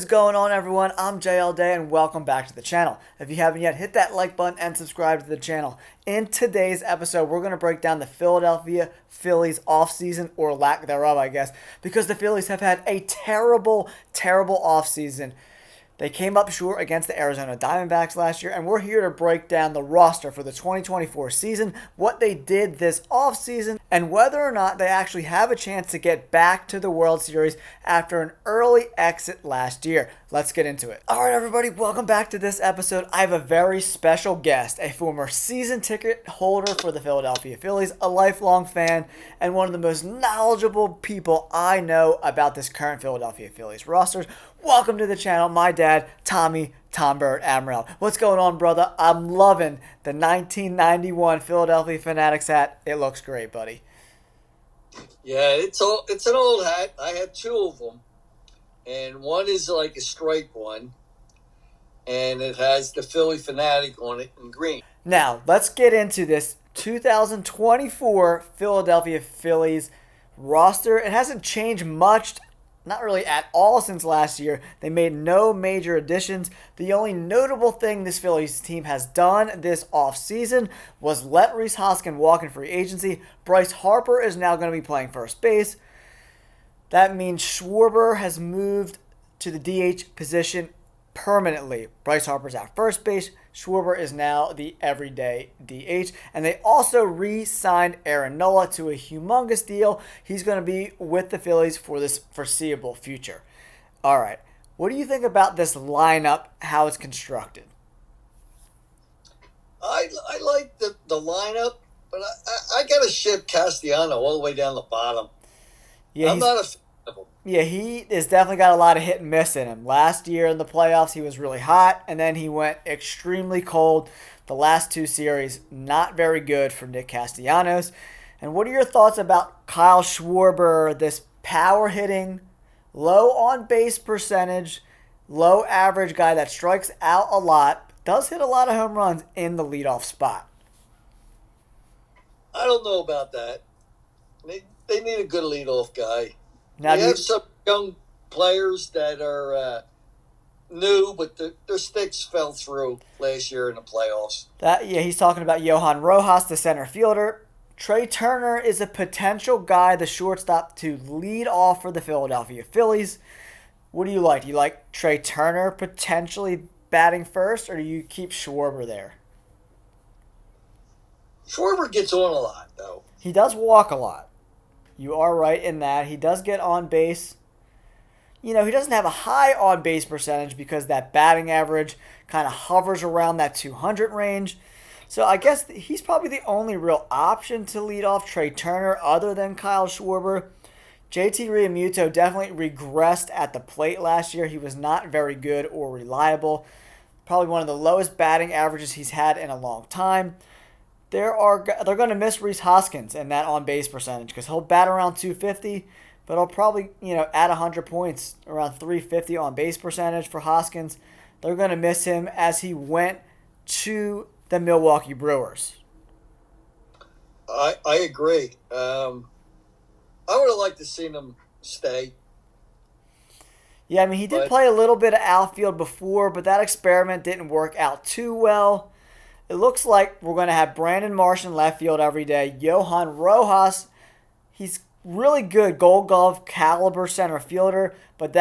What's going on, everyone? I'm JL Day and welcome back to the channel. If you haven't yet, hit that like button and subscribe to the channel. In today's episode, we're going to break down the Philadelphia Phillies offseason, or lack thereof, I guess, because the Phillies have had a terrible offseason. They came up short against the Arizona Diamondbacks last year, and we're here to break down the roster for the 2024 season, what they did this offseason, and whether or not they actually have a chance to get back to the World Series after an early exit last year. Let's get into it. All right, everybody, welcome back to this episode. I have a very special guest, a former season ticket holder for the Philadelphia Phillies, a lifelong fan, and one of the most knowledgeable people I know about this current Philadelphia Phillies roster. Welcome to the channel, my dad, Tommy Tombird Amaral. What's going on, brother? I'm loving the 1991 Philadelphia Fanatics hat. It looks great, buddy. Yeah, it's an old hat. I have two of them, and one is like a striped one, and it has the Philly Fanatic on it in green. Now, let's get into this 2024 Philadelphia Phillies roster. It hasn't changed much. Not really at all since last year. They made no major additions. The only notable thing this Phillies team has done this offseason was let Rhys Hoskins walk in free agency. Bryce Harper is now going to be playing first base. That means Schwarber has moved to the DH position permanently. Bryce Harper's at first base. Schwarber is now the everyday DH. And they also re-signed Aaron Nola to a humongous deal. He's going to be with the Phillies for this foreseeable future. All right. What do you think about this lineup, how it's constructed? I like the lineup, but I got to ship Castellano all the way down the bottom. Yeah, I'm not a fan of him. Yeah, he has definitely got a lot of hit and miss in him. Last year in the playoffs, he was really hot, and then he went extremely cold. The last two series, not very good for Nick Castellanos. And what are your thoughts about Kyle Schwarber, this power hitting, low on base percentage, low average guy that strikes out a lot, does hit a lot of home runs in the leadoff spot? I don't know about that. They need a good leadoff guy. Now, they have some young players that are new, but their sticks fell through last year in the playoffs. He's talking about Johan Rojas, the center fielder. Trey Turner is a potential guy, the shortstop, to lead off for the Philadelphia Phillies. What do you like? Do you like Trey Turner potentially batting first, or do you keep Schwarber there? Schwarber gets on a lot, though. He does walk a lot. You are right in that. He does get on base. You know, he doesn't have a high on base percentage because that batting average kind of hovers around that 200 range. So I guess he's probably the only real option to lead off Trey Turner other than Kyle Schwarber. JT Realmuto definitely regressed at the plate last year. He was not very good or reliable. Probably one of the lowest batting averages he's had in a long time. They're going to miss Rhys Hoskins in that on-base percentage because he'll bat around 250, but he'll probably, add 100 points, around 350 on-base percentage for Hoskins. They're going to miss him as he went to the Milwaukee Brewers. I agree. I would have liked to see him stay. Yeah, I mean, he did play a little bit of outfield before, but that experiment didn't work out too well. It looks like we're going to have Brandon Marsh in left field every day. Johan Rojas, he's really good Gold Glove caliber center fielder, but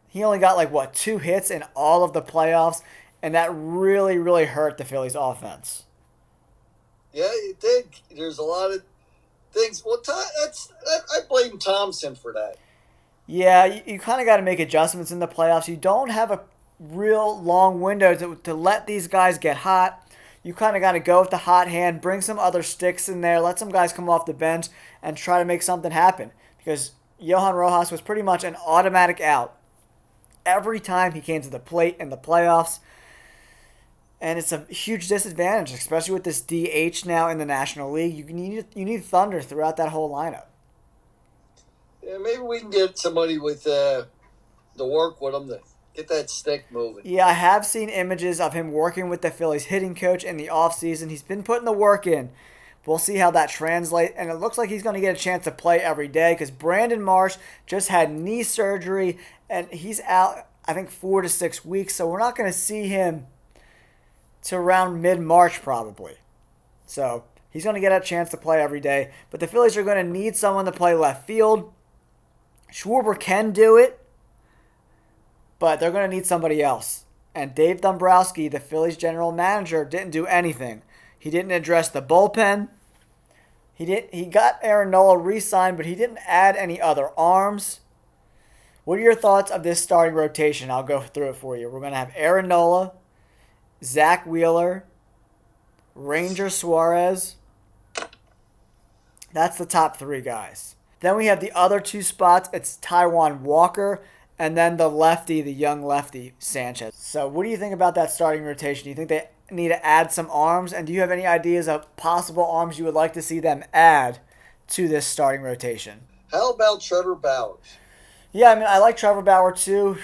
he only got 2 hits in all of the playoffs, and that really hurt the Phillies offense. Yeah, it did. There's a lot of things. Well, I blame Thompson for that. Yeah, you kind of got to make adjustments in the playoffs. You don't have a real long window to let these guys get hot. You kind of got to go with the hot hand, bring some other sticks in there, let some guys come off the bench, and try to make something happen. Because Johan Rojas was pretty much an automatic out every time he came to the plate in the playoffs. And it's a huge disadvantage, especially with this DH now in the National League. You need thunder throughout that whole lineup. Yeah, maybe we can get somebody with the work with him to get that stick moving. Yeah, I have seen images of him working with the Phillies hitting coach in the offseason. He's been putting the work in. We'll see how that translates. And it looks like he's going to get a chance to play every day because Brandon Marsh just had knee surgery and he's out I think 4 to 6 weeks, so we're not going to see him to around mid-March probably. So he's going to get a chance to play every day. But the Phillies are going to need someone to play left field. Schwarber can do it, but they're going to need somebody else. And Dave Dombrowski, the Phillies general manager, didn't do anything. He didn't address the bullpen. He got Aaron Nola re-signed, but he didn't add any other arms. What are your thoughts of this starting rotation? I'll go through it for you. We're going to have Aaron Nola, Zach Wheeler, Ranger Suarez. That's the top 3 guys. Then we have the other 2 spots. It's Taijuan Walker and then the lefty, the young lefty, Sanchez. So what do you think about that starting rotation? Do you think they need to add some arms? And do you have any ideas of possible arms you would like to see them add to this starting rotation? How about Trevor Bauer? Yeah, I mean, I like Trevor Bauer too.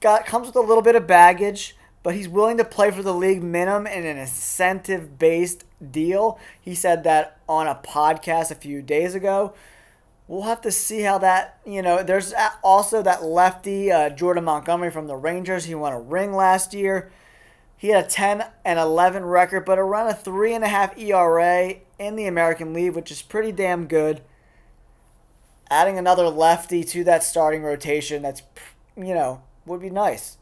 Comes with a little bit of baggage, but he's willing to play for the league minimum in an incentive-based deal. He said that on a podcast a few days ago. We'll have to see how that, there's also that lefty, Jordan Montgomery from the Rangers. He won a ring last year. He had a 10-11 record, but around a 3.5 ERA in the American League, which is pretty damn good. Adding another lefty to that starting rotation, would be nice.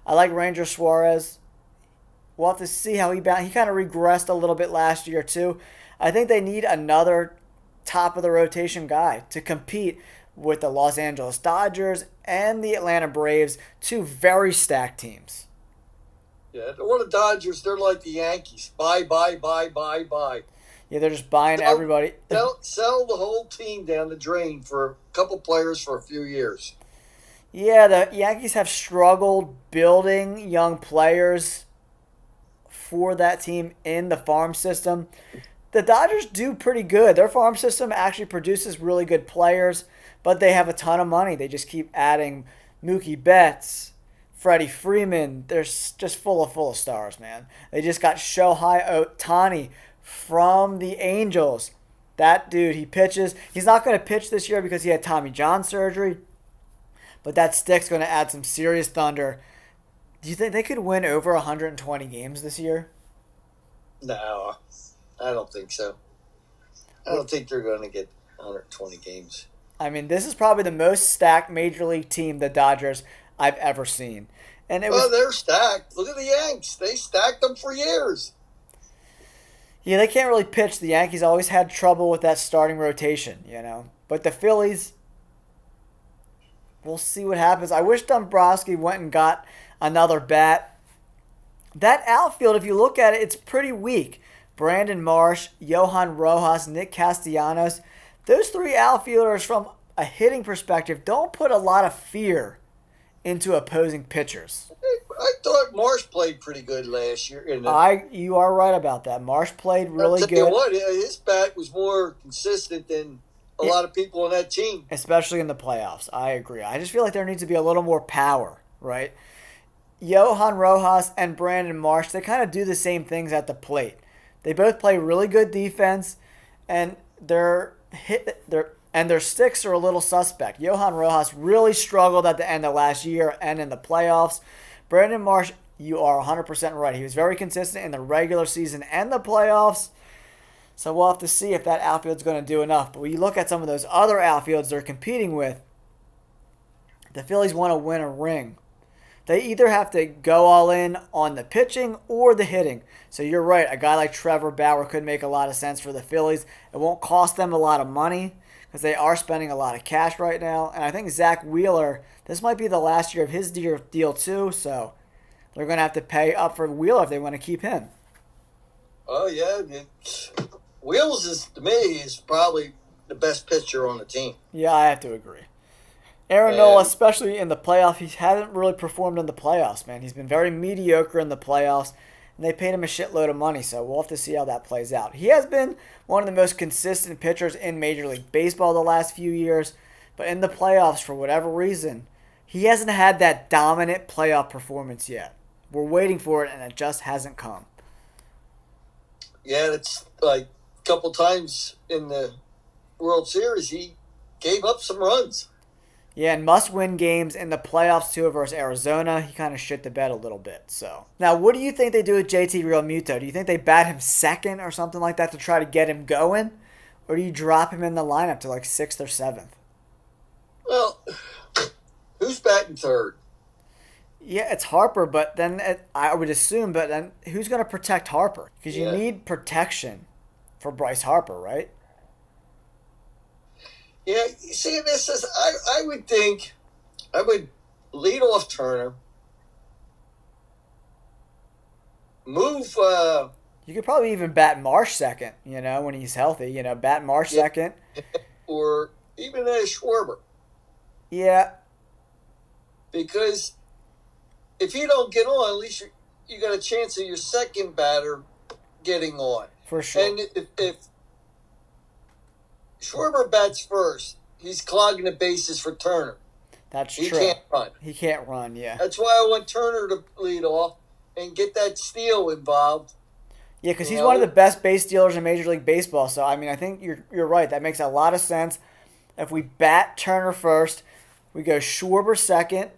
I like Ranger Suarez. We'll have to see how he kind of regressed a little bit last year too. I think they need another top of the rotation guy to compete with the Los Angeles Dodgers and the Atlanta Braves, 2 very stacked teams. Yeah, the Dodgers, they're like the Yankees. Buy. Yeah, they're just buying everybody. Sell the whole team down the drain for a couple players for a few years. Yeah, the Yankees have struggled building young players for that team in the farm system. The Dodgers do pretty good. Their farm system actually produces really good players, but they have a ton of money. They just keep adding Mookie Betts, Freddie Freeman. They're just full of stars, man. They just got Shohei Ohtani from the Angels. That dude, he pitches. He's not going to pitch this year because he had Tommy John surgery, but that stick's going to add some serious thunder. Do you think they could win over 120 games this year? No, I don't think so. I don't think they're going to get 120 games. I mean, this is probably the most stacked Major League team, the Dodgers, I've ever seen. And they're stacked. Look at the Yanks. They stacked them for years. Yeah, they can't really pitch. The Yankees always had trouble with that starting rotation, But the Phillies, we'll see what happens. I wish Dombrowski went and got another bat. That outfield, if you look at it, it's pretty weak. Brandon Marsh, Johan Rojas, Nick Castellanos. Those 3 outfielders, from a hitting perspective, don't put a lot of fear into opposing pitchers. I thought Marsh played pretty good last year. You are right about that. Marsh played really good. I'll tell you what, his bat was more consistent than a lot of people on that team. Especially in the playoffs. I agree. I just feel like there needs to be a little more power, right? Johan Rojas and Brandon Marsh, they kind of do the same things at the plate. They both play really good defense, and their sticks are a little suspect. Johan Rojas really struggled at the end of last year and in the playoffs. Brandon Marsh, you are 100% right. He was very consistent in the regular season and the playoffs. So we'll have to see if that outfield's going to do enough. But when you look at some of those other outfields they're competing with, the Phillies want to win a ring. They either have to go all in on the pitching or the hitting. So you're right. A guy like Trevor Bauer could make a lot of sense for the Phillies. It won't cost them a lot of money because they are spending a lot of cash right now. And I think Zach Wheeler, this might be the last year of his deal too. So they're going to have to pay up for Wheeler if they want to keep him. Oh, yeah. Wheels, to me, is probably the best pitcher on the team. Yeah, I have to agree. Aaron Nola, especially in the playoffs, he hasn't really performed in the playoffs, man. He's been very mediocre in the playoffs, and they paid him a shitload of money, so we'll have to see how that plays out. He has been one of the most consistent pitchers in Major League Baseball the last few years, but in the playoffs, for whatever reason, he hasn't had that dominant playoff performance yet. We're waiting for it, and it just hasn't come. Yeah, it's like a couple times in the World Series, he gave up some runs. Yeah, and must-win games in the playoffs too versus Arizona. He kind of shit the bed a little bit. So now, what do you think they do with JT Realmuto? Do you think they bat him second or something like that to try to get him going, or do you drop him in the lineup to like sixth or seventh? Well, who's batting third? Yeah, it's Harper, but then I would assume, but then who's going to protect Harper? Because you need protection for Bryce Harper, right? Yeah, you see, this is I would think I would lead off Turner, move. You could probably even bat Marsh second, when he's healthy. Bat Marsh second. Or even Schwarber. Yeah. Because if you don't get on, at least you got a chance of your second batter getting on. For sure. And if Schwarber bats first, he's clogging the bases for Turner. That's true. He can't run. He can't run, yeah. That's why I want Turner to lead off and get that steal involved. Yeah, because he's one of the best base stealers in Major League Baseball. So, I mean, I think you're right. That makes a lot of sense. If we bat Turner first, we go Schwarber second,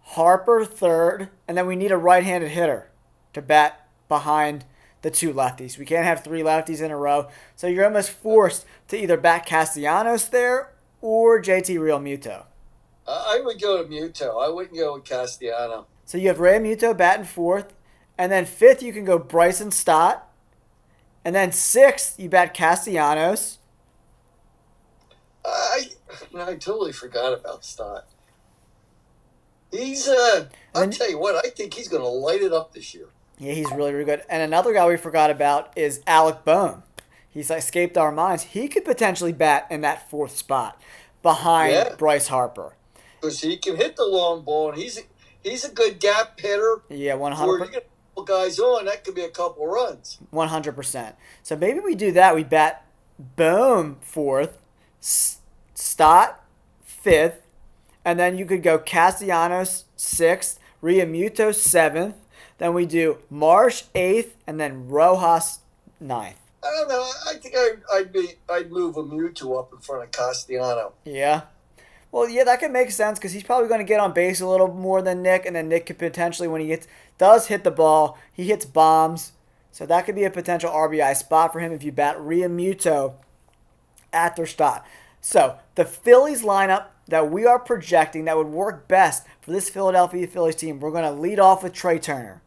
Harper third, and then we need a right-handed hitter to bat behind the two lefties. We can't have three lefties in a row. So you're almost forced to either bat Castellanos there or JT Realmuto. I would go to Muto. I wouldn't go with Castellano. So you have Realmuto batting fourth. And then fifth, you can go Bryson Stott. And then sixth, you bat Castellanos. I totally forgot about Stott. He's, I'll tell you what, I think he's going to light it up this year. Yeah, he's really, really good. And another guy we forgot about is Alec Bohm. He's escaped our minds. He could potentially bat in that fourth spot behind Bryce Harper. Because he can hit the long ball, and he's a good gap hitter. Yeah, 100%. Where you get a couple guys on, that could be a couple runs. 100%. So maybe we do that. We bat Bohm fourth, Stott fifth, and then you could go Castellanos sixth, Realmuto seventh. Then we do Marsh eighth, and then Rojas ninth. I don't know. I think I'd move a Muto up in front of Castellano. Yeah. Well, yeah, that could make sense because he's probably going to get on base a little more than Nick, and then Nick could potentially, when he does hit the ball, he hits bombs. So that could be a potential RBI spot for him if you bat Realmuto at their spot. So the Phillies lineup that we are projecting that would work best for this Philadelphia Phillies team, we're going to lead off with Trey Turner.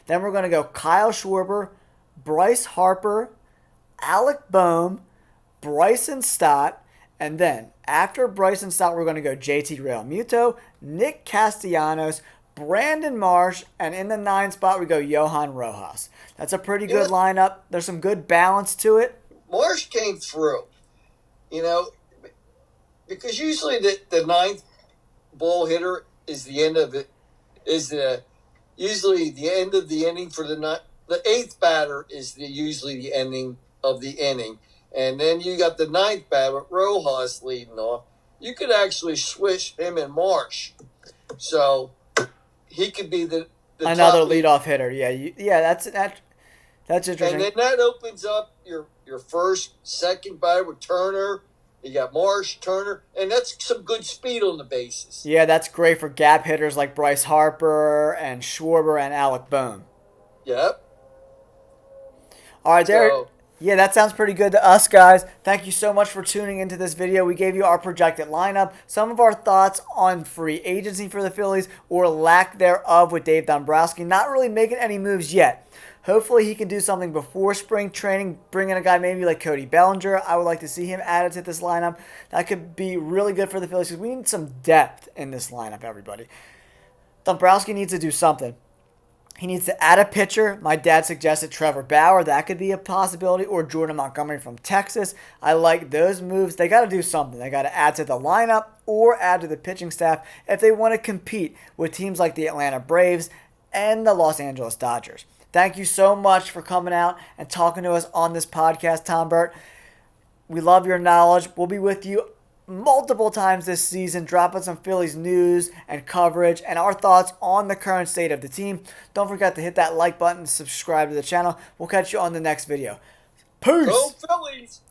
Then we're going to go Kyle Schwarber, Bryce Harper, Alec Bohm, Bryson Stott, and then after Bryson Stott, we're going to go JT Realmuto, Nick Castellanos, Brandon Marsh, and in the 9 spot, we go Johan Rojas. That's a pretty good lineup. There's some good balance to it. Marsh came through, because usually the 9th ball hitter is the end of it, usually the end of the inning for the 8th batter is usually the ending of the inning. And then you got the 9th batter, Rojas, leading off. You could actually switch him and Marsh. So he could be the another leadoff hitter. Yeah, that's interesting. And then that opens up your first, second batter with Turner. You got Marsh, Turner, and that's some good speed on the bases. Yeah, that's great for gap hitters like Bryce Harper and Schwarber and Alec Bohm. Yep. All right, there. Yeah, that sounds pretty good to us, guys. Thank you so much for tuning into this video. We gave you our projected lineup, some of our thoughts on free agency for the Phillies or lack thereof with Dave Dombrowski. Not really making any moves yet. Hopefully he can do something before spring training, bring in a guy maybe like Cody Bellinger. I would like to see him added to this lineup. That could be really good for the Phillies because we need some depth in this lineup, everybody. Dombrowski needs to do something. He needs to add a pitcher. My dad suggested Trevor Bauer. That could be a possibility. Or Jordan Montgomery from Texas. I like those moves. They got to do something. They got to add to the lineup or add to the pitching staff if they want to compete with teams like the Atlanta Braves and the Los Angeles Dodgers. Thank you so much for coming out and talking to us on this podcast, Tom Burt. We love your knowledge. We'll be with you multiple times this season, dropping some Phillies news and coverage and our thoughts on the current state of the team. Don't forget to hit that like button and subscribe to the channel. We'll catch you on the next video. Peace! Go Phillies!